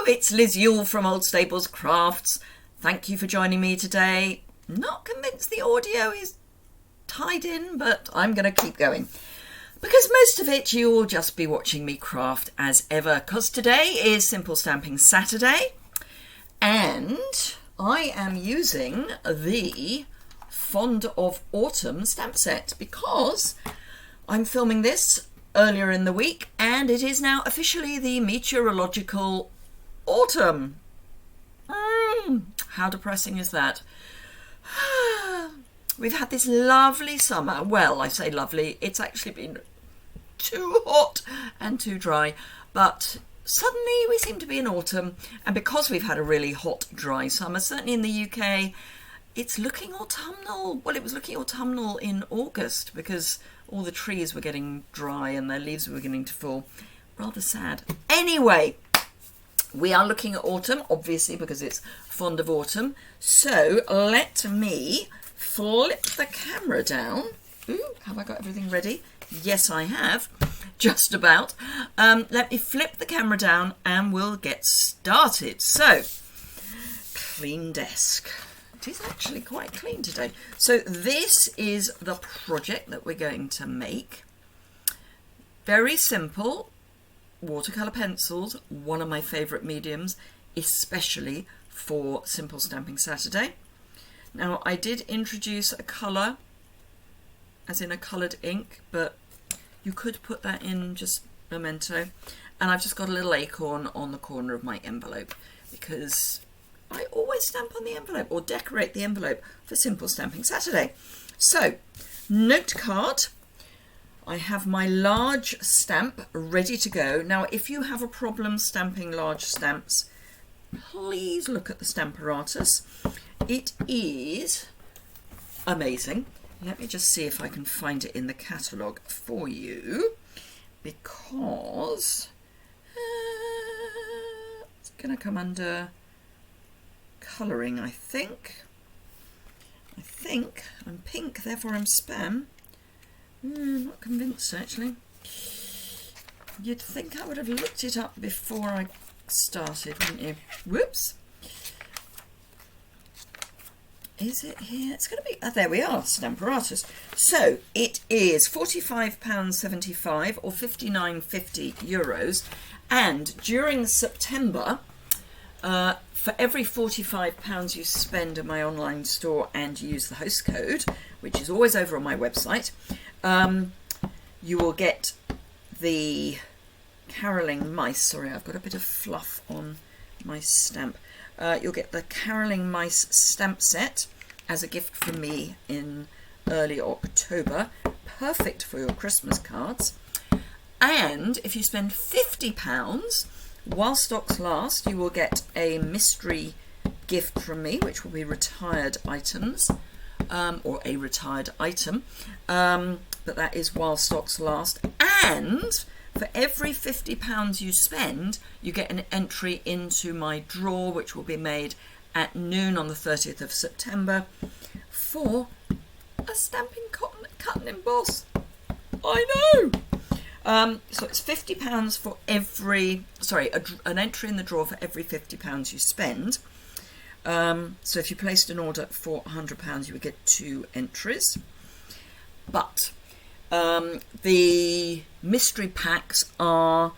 it's Liz Yuille from Old Stables Crafts. Thank you for joining me today. Not convinced the audio is tied in, but I'm going to keep going. Because most of it you will just be watching me craft as ever, because today is Simple Stamping Saturday, and I am using the Fond of Autumn stamp set because I'm filming this earlier in the week and it is now officially the meteorological autumn. How depressing is that? We've had this lovely summer. Well, I say lovely, it's actually been too hot and too dry, but suddenly we seem to be in autumn, and because we've had a really hot, dry summer, certainly in the UK, it's looking autumnal. Well, it was looking autumnal in August because all the trees were getting dry and their leaves were beginning to fall. Rather sad. Anyway, we are looking at autumn, obviously, because it's Fond of Autumn. So let me flip the camera down. Ooh, have I got everything ready? Yes, I have. Just about. Let me flip the camera down and we'll get started. So, clean desk. It is actually quite clean today. So this is the project that we're going to make. Very simple. Watercolour pencils, one of my favourite mediums, especially for Simple Stamping Saturday. Now, I did introduce a colour, as in a coloured ink, but you could put that in just Memento. And I've just got a little acorn on the corner of my envelope because I always stamp on the envelope or decorate the envelope for Simple Stamping Saturday. So, note card. I have my large stamp ready to go. Now, if you have a problem stamping large stamps, please look at the Stamparatus. It is amazing. Let me just see if I can find it in the catalogue for you, because it's going to come under colouring, I think. I'm pink, therefore I'm spam. Not convinced, actually. You'd think I would have looked it up before I started, wouldn't you? Whoops. Is it here? It's going to be... Oh, there we are, Stamparatus. So, it is £45.75 or €59.50. And during September, for every £45 you spend in my online store and you use the host code, which is always over on my website, you will get the Caroling Mice. Sorry, I've got a bit of fluff on my stamp. You'll get the Caroling Mice stamp set as a gift from me in early October. Perfect for your Christmas cards. And if you spend £50, while stocks last, you will get a mystery gift from me, which will be retired items, or a retired item. But that is while stocks last. And for every £50 you spend, you get an entry into my drawer, which will be made at noon on the 30th of September for a stamping cut and emboss. I know! So it's £50 for every, an entry in the drawer for every £50 you spend. So if you placed an order for £100, you would get 2 entries. But the mystery packs are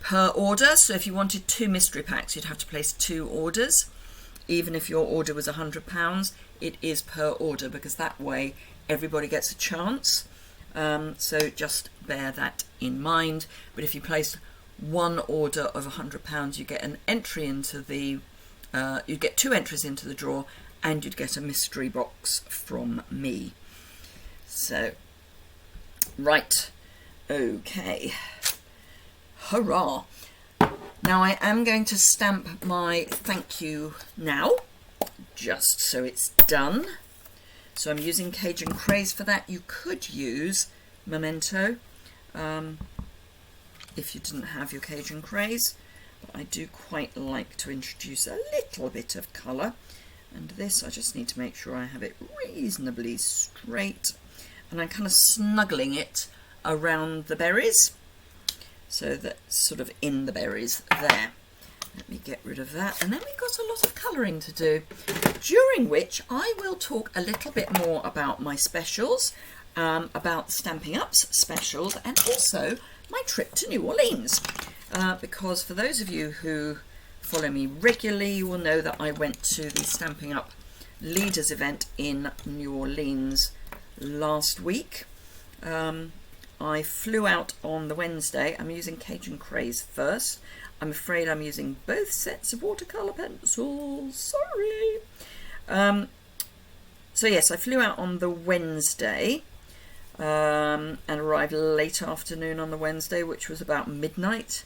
per order. So if you wanted 2 mystery packs, you'd have to place 2 orders. Even if your order was £100, it is per order, because that way everybody gets a chance. So just bear that in mind. But if you place one order of £100, you get an entry into the you'd get 2 entries into the drawer, and you'd get a mystery box from me. So, right, okay, hurrah. Now I am going to stamp my thank you now, just so it's done. So I'm using Cajun Craze for that. You could use Memento if you didn't have your Cajun Craze, but I do quite like to introduce a little bit of colour. And this, I just need to make sure I have it reasonably straight, and I'm kind of snuggling it around the berries, so that's sort of in the berries there. Let me get rid of that. And then we've got a lot of colouring to do, during which I will talk a little bit more about my specials, about Stamping Up's specials, and also my trip to New Orleans. Because for those of you who follow me regularly, you will know that I went to the Stamping Up Leaders event in New Orleans last week. I flew out on the Wednesday. I'm using Cajun Craze first. I'm afraid I'm using both sets of watercolour pencils. Sorry. So yes, I flew out on the Wednesday and arrived late afternoon on the Wednesday, which was about midnight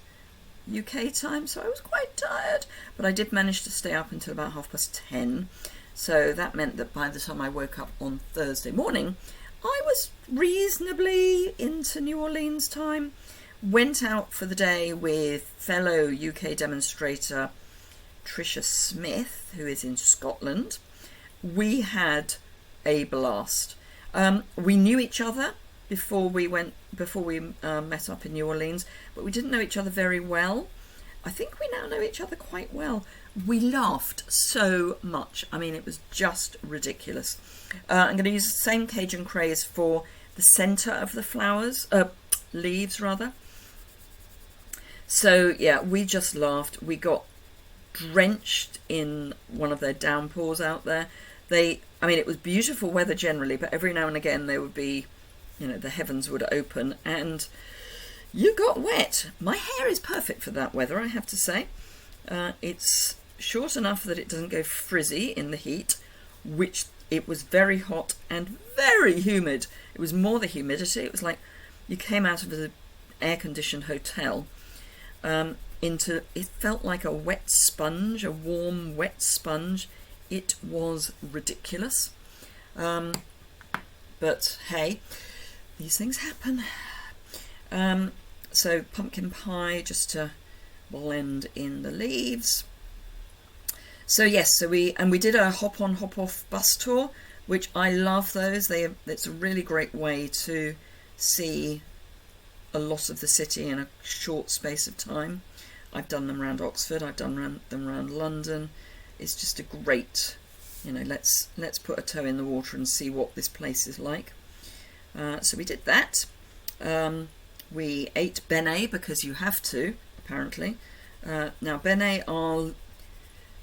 UK time. So I was quite tired, but I did manage to stay up until about 10:30. So that meant that by the time I woke up on Thursday morning, I was reasonably into New Orleans time. Went out for the day with fellow UK demonstrator Tricia Smith, who is in Scotland. We had a blast. We knew each other before we met up in New Orleans, but we didn't know each other very well. I think we now know each other quite well. We laughed so much. I mean, it was just ridiculous. I'm going to use the same Cajun Craze for the centre of the flowers, leaves rather. So yeah, we just laughed. We got drenched in one of their downpours out there. I mean, it was beautiful weather generally, but every now and again there would be, the heavens would open and you got wet. My hair is perfect for that weather, I have to say. It's short enough that it doesn't go frizzy in the heat, which it was very hot and very humid. It was more the humidity. It was like you came out of an air-conditioned hotel it felt like a wet sponge, a warm wet sponge. It was ridiculous. But hey, these things happen. So pumpkin pie just to blend in the leaves. So yes, we did a hop on hop off bus tour, which I love those. It's a really great way to see a lot of the city in a short space of time. I've done them around Oxford, I've done them around London. It's just a great, let's put a toe in the water and see what this place is like. So we did that. We ate beignets because you have to, apparently. Now beignets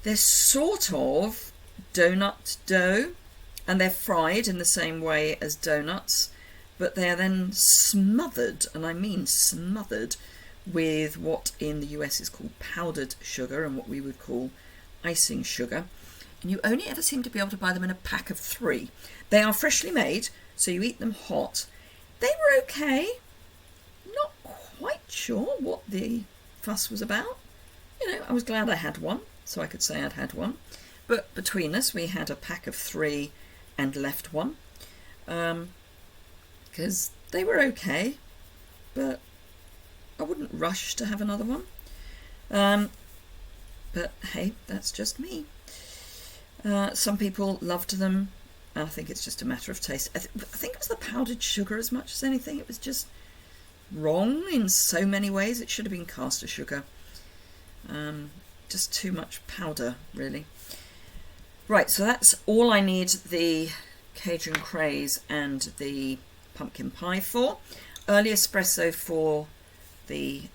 they're sort of donut dough, and they're fried in the same way as donuts, but they're then smothered, and I mean smothered, with what in the US is called powdered sugar and what we would call icing sugar. And you only ever seem to be able to buy them in a pack of 3. They are freshly made, so you eat them hot. They were okay. Not quite sure what the fuss was about. I was glad I had one, so I could say I'd had one. But between us, we had a pack of 3 and left one. Because they were okay, but I wouldn't rush to have another one. But hey, that's just me. Some people loved them. I think it's just a matter of taste. I think it was the powdered sugar as much as anything. It was just wrong in so many ways. It should have been caster sugar. Just too much powder, really. Right, so that's all I need the Cajun Craze and the pumpkin pie for. Early espresso for these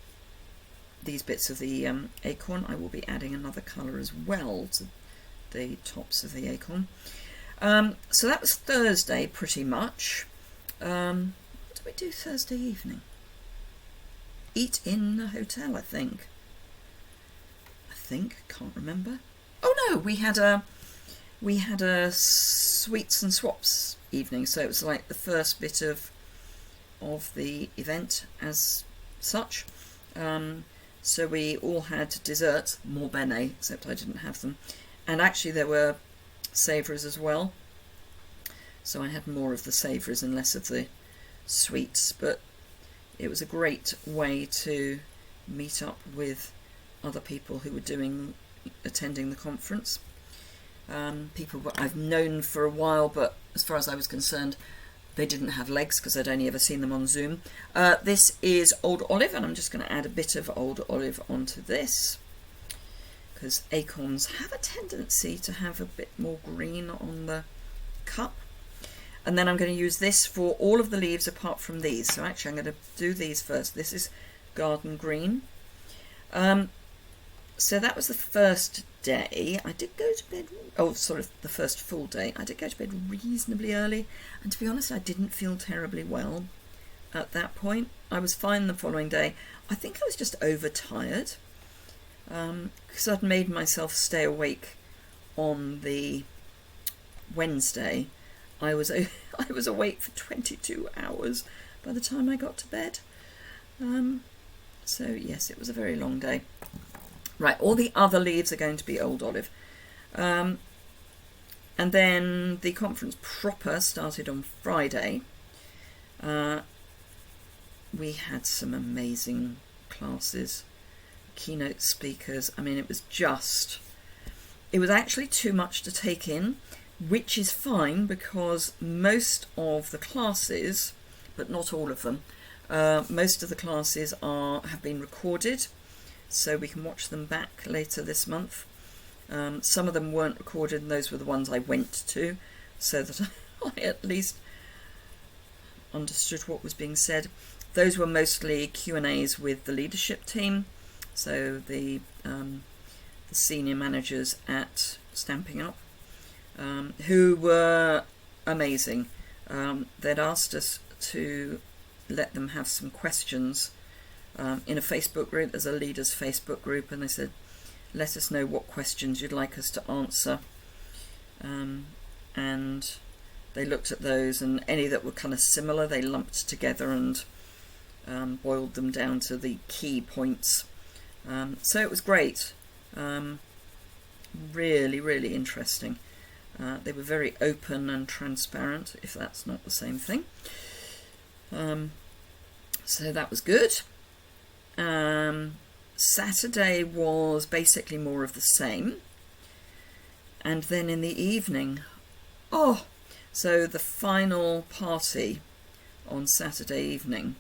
bits of the acorn. I will be adding another colour as well to the tops of the acorn. So that was Thursday pretty much. What did we do Thursday evening? Eat in a hotel, I think. Can't remember. Oh no, we had a sweets and swaps evening, so it was like the first bit of the event as such. So we all had dessert, more beignets, except I didn't have them, and actually there were savouries as well, so I had more of the savouries and less of the sweets. But it was a great way to meet up with other people who were attending the conference. People I've known for a while, but as far as I was concerned, they didn't have legs because I'd only ever seen them on Zoom. This is Old Olive, and I'm just going to add a bit of Old Olive onto this. because acorns have a tendency to have a bit more green on the cup. And then I'm going to use this for all of the leaves apart from these. So actually I'm going to do these first. This is garden green. So that was the first day. I did go to bed, the first full day. I did go to bed reasonably early, and to be honest, I didn't feel terribly well at that point. I was fine the following day. I think I was just overtired, because I'd made myself stay awake on the Wednesday. I was awake for 22 hours by the time I got to bed. So yes, it was a very long day. Right, all the other leaves are going to be old olive. And then the conference proper started on Friday. We had some amazing classes, keynote speakers. I mean, it was actually too much to take in, which is fine because most of the classes, but not all of them, most of the classes have been recorded, so we can watch them back later this month. Some of them weren't recorded, and those were the ones I went to, so that I at least understood what was being said. Those were mostly Q&As with the leadership team, so the senior managers at Stamping Up, who were amazing. They'd asked us to let them have some questions in a Facebook group. There's a leaders Facebook group, and they said, let us know what questions you'd like us to answer. And they looked at those, and any that were kind of similar they lumped together and boiled them down to the key points. So it was great. Really, really interesting. They were very open and transparent, if that's not the same thing. So that was good. Saturday was basically more of the same. And then in the evening, so the final party on Saturday evening,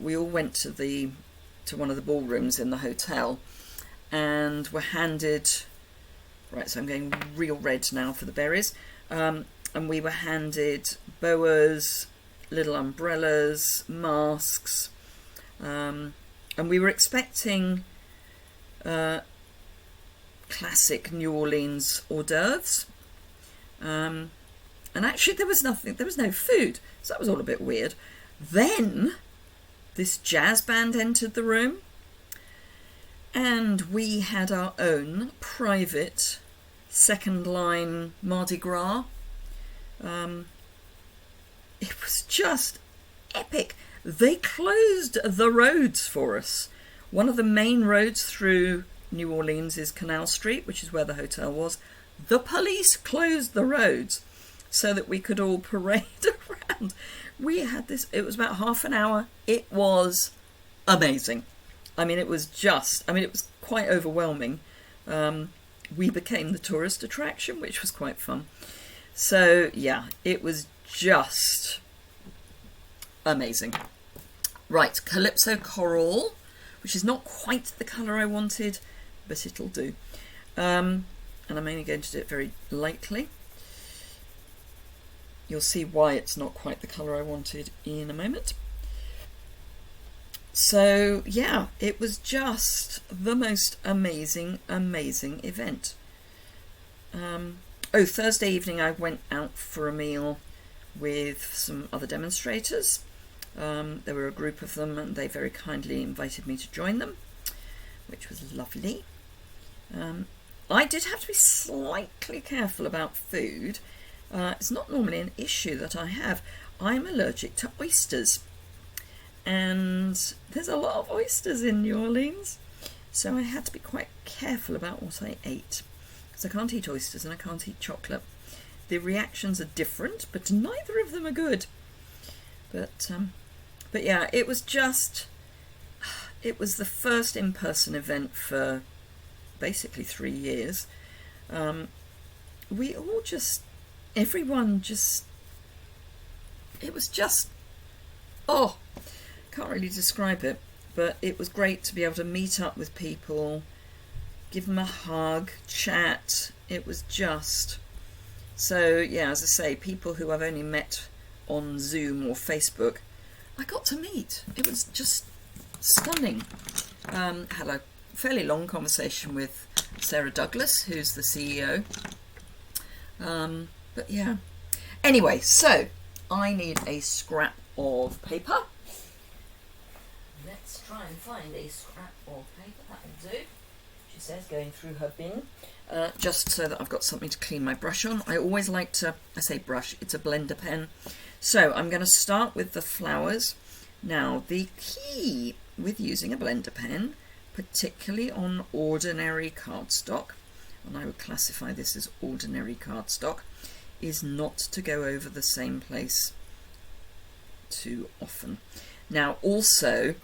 we all went to one of the ballrooms in the hotel and were handed, right, so I'm going real red now for the berries, and we were handed boas, little umbrellas, masks, and we were expecting classic New Orleans hors d'oeuvres, and actually there was no food, so that was all a bit weird. Then this jazz band entered the room, and we had our own private second line Mardi Gras. It was just epic. They closed the roads for us. One of the main roads through New Orleans is Canal Street, which is where the hotel was. The police closed the roads so that we could all parade around. We had this, it was about half an hour. It was amazing. It was quite overwhelming. We became the tourist attraction, which was quite fun. So yeah, it was just amazing. Right, Calypso Coral, which is not quite the colour I wanted, but it'll do. And I'm only going to do it very lightly. You'll see why it's not quite the colour I wanted in a moment. So yeah, it was just the most amazing event. Thursday evening I went out for a meal with some other demonstrators. There were a group of them, and they very kindly invited me to join them, which was lovely. I did have to be slightly careful about food. It's not normally an issue that I have. I'm allergic to oysters, and there's a lot of oysters in New Orleans, so I had to be quite careful about what I ate, because I can't eat oysters and I can't eat chocolate. The reactions are different, but neither of them are good. But yeah, it was the first in-person event for basically 3 years. It was just, can't really describe it, but it was great to be able to meet up with people, give them a hug, chat. It was just so, yeah, as I say, people who I've only met on Zoom or Facebook, I got to meet. It was just stunning. Had a fairly long conversation with Sarah Douglas, who's the CEO. But yeah. Anyway, so I need a scrap of paper. Let's try and find a scrap of paper. That will do. She says, going through her bin. Just so that I've got something to clean my brush on. I always like to, I say brush, it's a blender pen. So I'm going to start with the flowers. Now, the key with using a blender pen, particularly on ordinary cardstock, and I would classify this as ordinary cardstock, is not to go over the same place too often. Now, also,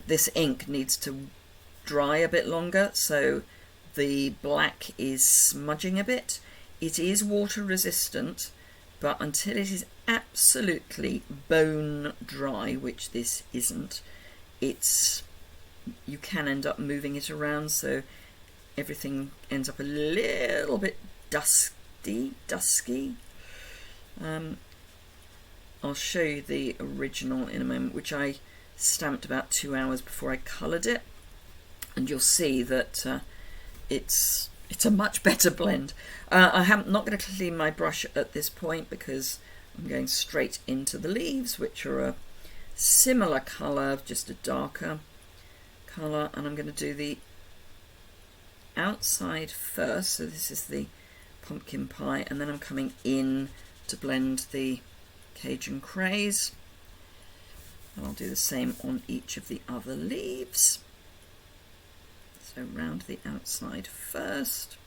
this ink needs to dry a bit longer, so the black is smudging a bit. It is water resistant, but until it is absolutely bone dry, which this isn't, you can end up moving it around, so everything ends up a little bit dusky. I'll show you the original in a moment, which I stamped about 2 hours before I coloured it, and you'll see that it's a much better blend. I'm not going to clean my brush at this point because I'm going straight into the leaves, which are a similar colour, just a darker colour, and I'm going to do the outside first. So this is the pumpkin pie, and then I'm coming in to blend the Cajun craze, and I'll do the same on each of the other leaves. So round the outside first.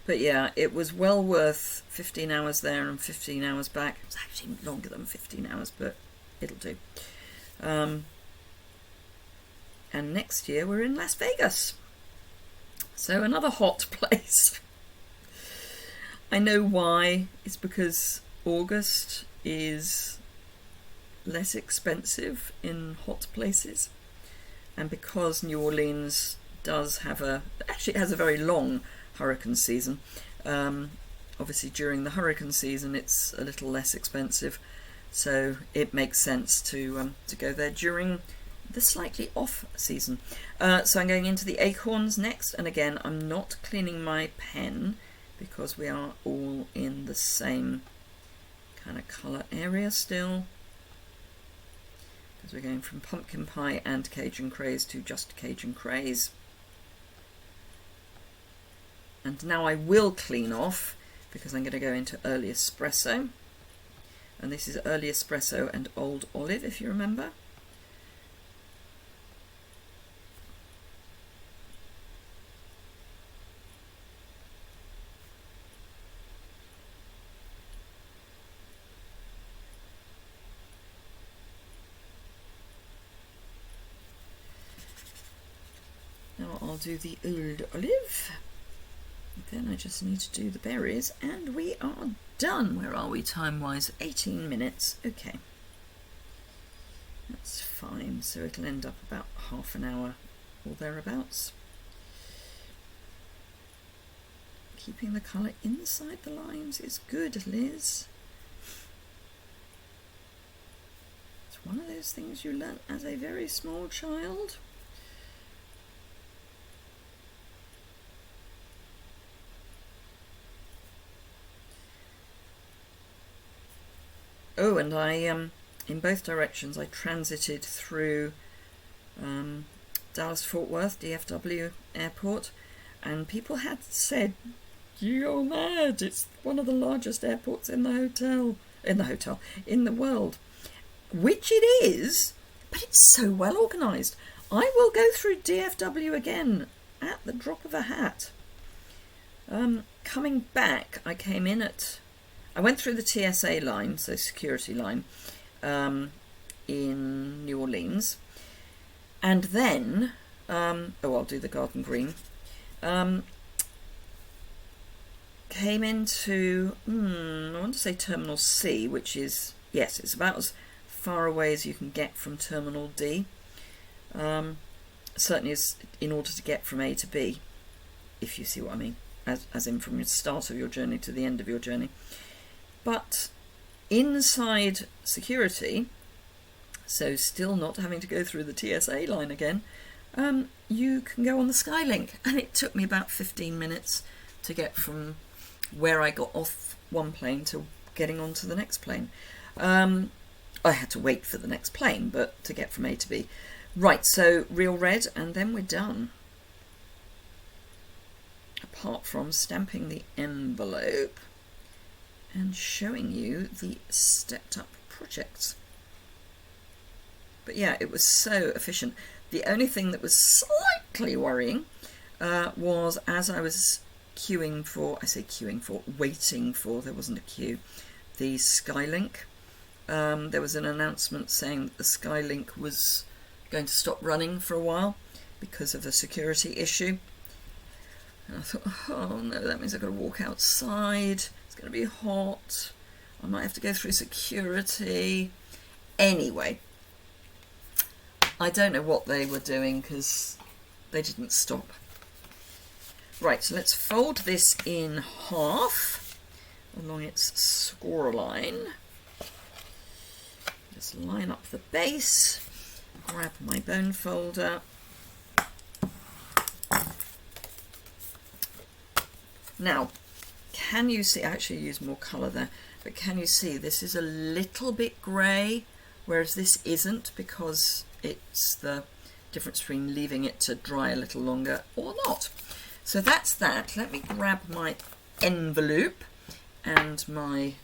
But yeah, it was well worth 15 hours there and 15 hours back. It was actually longer than 15 hours, but it'll do. And next year we're in Las Vegas. So another hot place. I know why. It's because August is less expensive in hot places, and because New Orleans does have actually it has a very long hurricane season. Obviously during the hurricane season it's a little less expensive, so it makes sense to go there during the slightly off season. So I'm going into the acorns next, and again I'm not cleaning my pen because we are all in the same kind of colour area still, because we're going from pumpkin pie and Cajun craze to just Cajun craze. And now I will clean off because I'm going to go into early espresso, and this is early espresso and old olive, if you remember. Now I'll do the old olive. Then I just need to do the berries, and we are done. Where are we time-wise? 18 minutes. Okay. That's fine. So it'll end up about half an hour or thereabouts. Keeping the colour inside the lines is good, Liz. It's one of those things you learn as a very small child. Oh, and I, in both directions, I transited through Dallas-Fort Worth, DFW airport, and people had said, "You're mad, it's one of the largest airports in the world," which it is, but it's so well organised. I will go through DFW again at the drop of a hat. Coming back, I went through the TSA line, so security line, in New Orleans, and then, I'll do the garden green, came into, I want to say Terminal C, which is, yes, it's about as far away as you can get from terminal D. Certainly as in order to get from A to B, if you see what I mean, as in from the start of your journey to the end of your journey. But inside security, so still not having to go through the TSA line again, you can go on the Skylink, and it took me about 15 minutes to get from where I got off one plane to getting onto the next plane. I had to wait for the next plane, but to get from A to B. Right, so real red, and then we're done. Apart from stamping the envelope and showing you the stepped up projects. But yeah, it was so efficient. The only thing that was slightly worrying was as I was waiting for, there wasn't a queue, the Skylink. There was an announcement saying that the Skylink was going to stop running for a while because of a security issue. And I thought, oh no, that means I've got to walk outside. It's going to be hot. I might have to go through security. Anyway, I don't know what they were doing because they didn't stop. Right, so let's fold this in half along its score line. Just line up the base, grab my bone folder. Now, can you see, I actually used more colour there, but can you see this is a little bit grey, whereas this isn't, because it's the difference between leaving it to dry a little longer or not. So that's that. Let me grab my envelope and my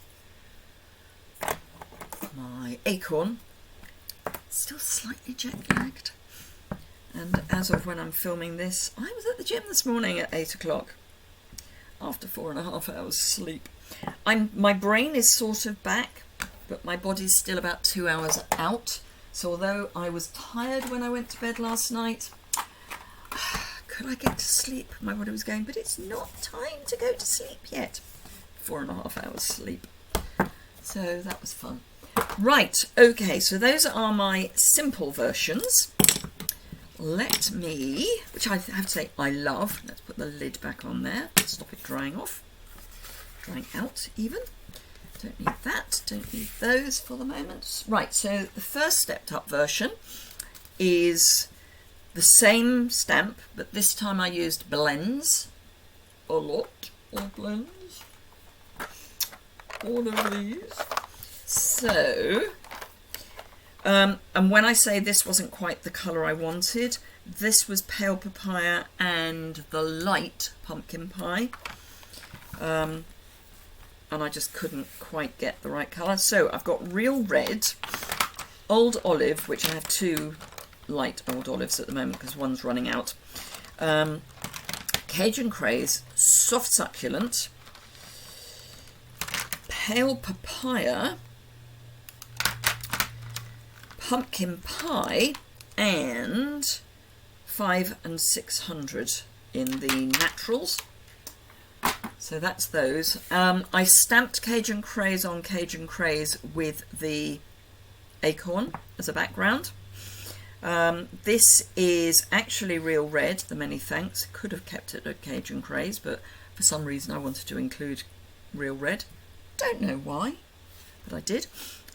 acorn. Still slightly jet lagged. And as of when I'm filming this, I was at the gym this morning at 8 o'clock after 4.5 hours sleep. My brain is sort of back, but my body's still about 2 hours out. So although I was tired when I went to bed last night, could I get to sleep? My body was going, but it's not time to go to sleep yet. 4.5 hours sleep. So that was fun. Right, okay, so those are my simple versions. Let me, which I have to say I love. Let's put the lid back on there. Stop it drying off. Drying out even. Don't need that. Don't need those for the moment. Right, so the first stepped up version is the same stamp, but this time I used blends. A lot of blends. All of these. So, and when I say this wasn't quite the colour I wanted, this was pale papaya and the light pumpkin pie. And I just couldn't quite get the right colour. So I've got real red, old olive, which I have 2 light old olives at the moment because one's running out. Cajun craze, soft succulent, pale papaya, pumpkin pie, and 500 and 600 in the naturals. So that's those. I stamped Cajun craze on Cajun craze with the acorn as a background. This is actually real red, the many thanks. Could have kept it at Cajun craze, but for some reason I wanted to include real red. Don't know why, but I did.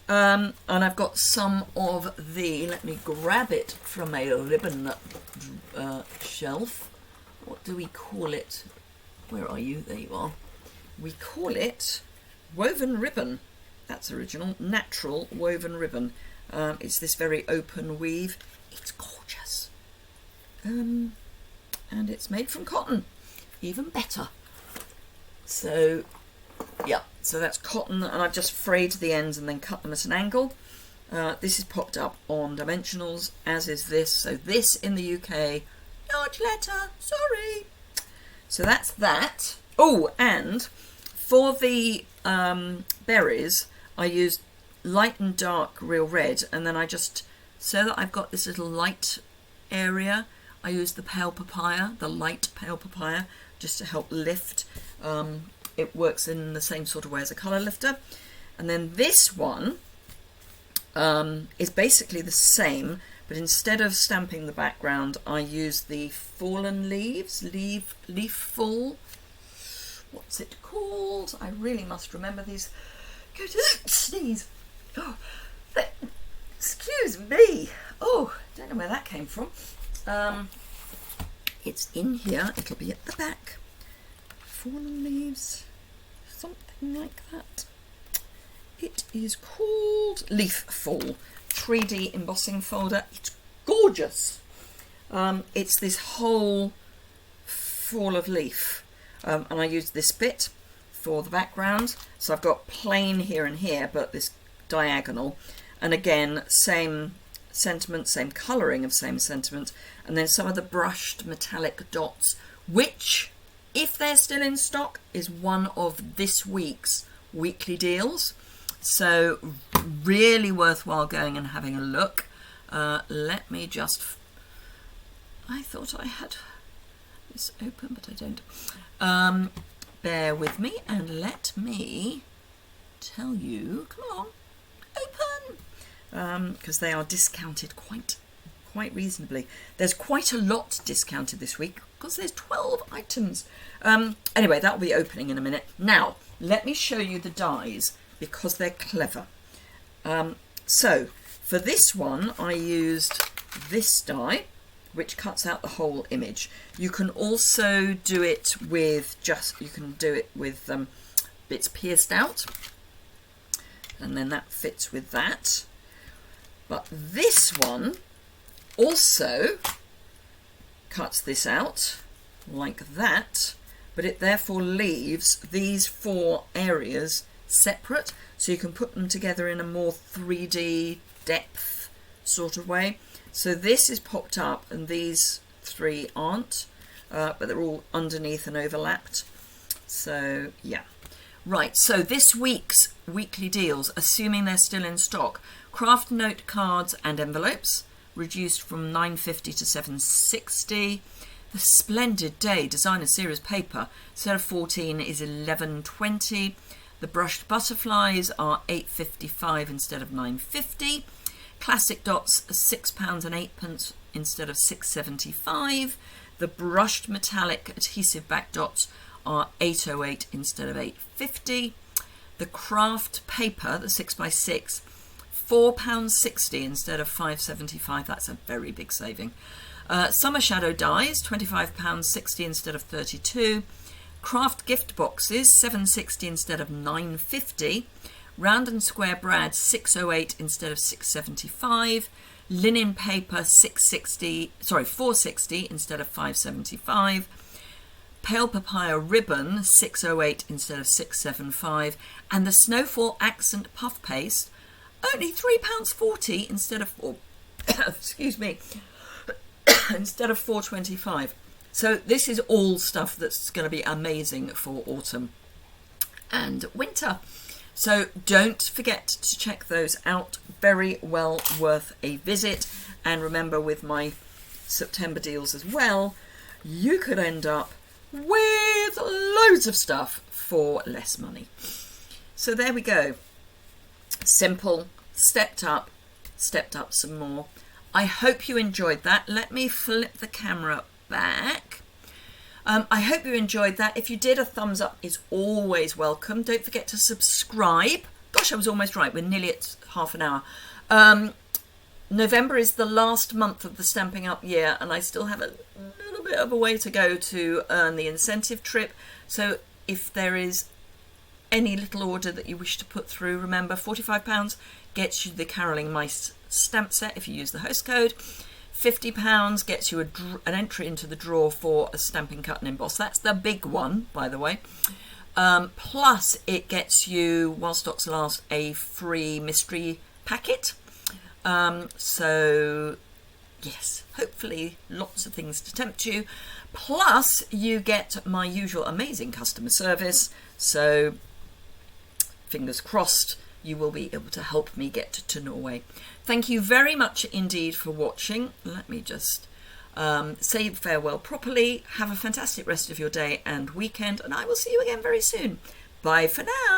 And I've got some of the, let me grab it from a ribbon shelf. What do we call it? Where are you? There you are. We call it woven ribbon. That's original. Natural woven ribbon. It's this very open weave. It's gorgeous. And it's made from cotton. Even better. So, yeah. So that's cotton, and I've just frayed the ends and then cut them at an angle. This is popped up on dimensionals, as is this. So this in the UK, large letter, sorry. So that's that. Oh, and for the berries, I used light and dark real red, and then I just, so that I've got this little light area, I used the pale papaya, the light pale papaya, just to help lift. It works in the same sort of way as a colour lifter. And then this one, is basically the same, but instead of stamping the background, I use the fallen leaves, leaf full. What's it called? I really must remember these. Go to sneeze. Oh, excuse me. Oh, don't know where that came from. It's in here. It'll be at the back. Fallen leaves, something like that. It is called Leaf Full 3D embossing folder. It's gorgeous. It's this whole fall of leaf. And I use this bit for the background. So I've got plain here and here, but this diagonal. And again, same sentiment, same colouring of same sentiment. And then some of the brushed metallic dots, which, if they're still in stock, is one of this week's weekly deals. So really worthwhile going and having a look. Let me just... I thought I had this open, but I don't. Bear with me and let me tell you. Come along, open, because they are discounted quite reasonably. There's quite a lot discounted this week because there's 12 items. Anyway, that'll be opening in a minute. Now, let me show you the dies because they're clever. So, for this one, I used this die, which cuts out the whole image. You can also do it with bits pierced out, and then that fits with that. But this one also cuts this out like that, but it therefore leaves these 4 areas separate, so you can put them together in a more 3D depth sort of way. So this is popped up and these 3 aren't, but they're all underneath and overlapped. So yeah. Right, so this week's weekly deals, assuming they're still in stock: craft note cards and envelopes, reduced from £9.50 to £7.60. The Splendid Day designer series paper, instead of 14 is £11.20. The brushed butterflies are £8.55 instead of £9.50. Classic dots are £6.08 instead of £6.75. The brushed metallic adhesive back dots are £8.08 instead of £8.50. The craft paper, the 6x6, £4.60 instead of £5.75. That's a very big saving. Summer shadow dies, £25.60 instead of £32. Craft gift boxes, £7.60 instead of £9.50. Round and square brad, £6.08 instead of £6.75. Linen paper, £4.60 instead of £5.75. Pale papaya ribbon, £6.08 instead of £6.75. And the Snowfall accent puff paste, only £3.40 instead of excuse me, instead of £4.25. So this is all stuff that's going to be amazing for autumn and winter. So don't forget to check those out. Very well worth a visit. And remember, with my September deals as well, you could end up with loads of stuff for less money. So there we go. Simple, stepped up some more. I hope you enjoyed that. Let me flip the camera back. I hope you enjoyed that. If you did, a thumbs up is always welcome. Don't forget to subscribe. Gosh, I was almost right. We're nearly at half an hour. November is the last month of the Stamping Up year, and I still have a little bit of a way to go to earn the incentive trip. So if there is any little order that you wish to put through, remember, £45 gets you the Caroling Mice stamp set if you use the host code. £50 gets you an entry into the draw for a Stampin' Cut and Emboss. That's the big one, by the way. Plus, it gets you, while stocks last, a free mystery packet. So, yes, hopefully lots of things to tempt you. Plus, you get my usual amazing customer service. So, fingers crossed, you will be able to help me get to Norway. Thank you very much indeed for watching. Let me just say farewell properly. Have a fantastic rest of your day and weekend, and I will see you again very soon. Bye for now.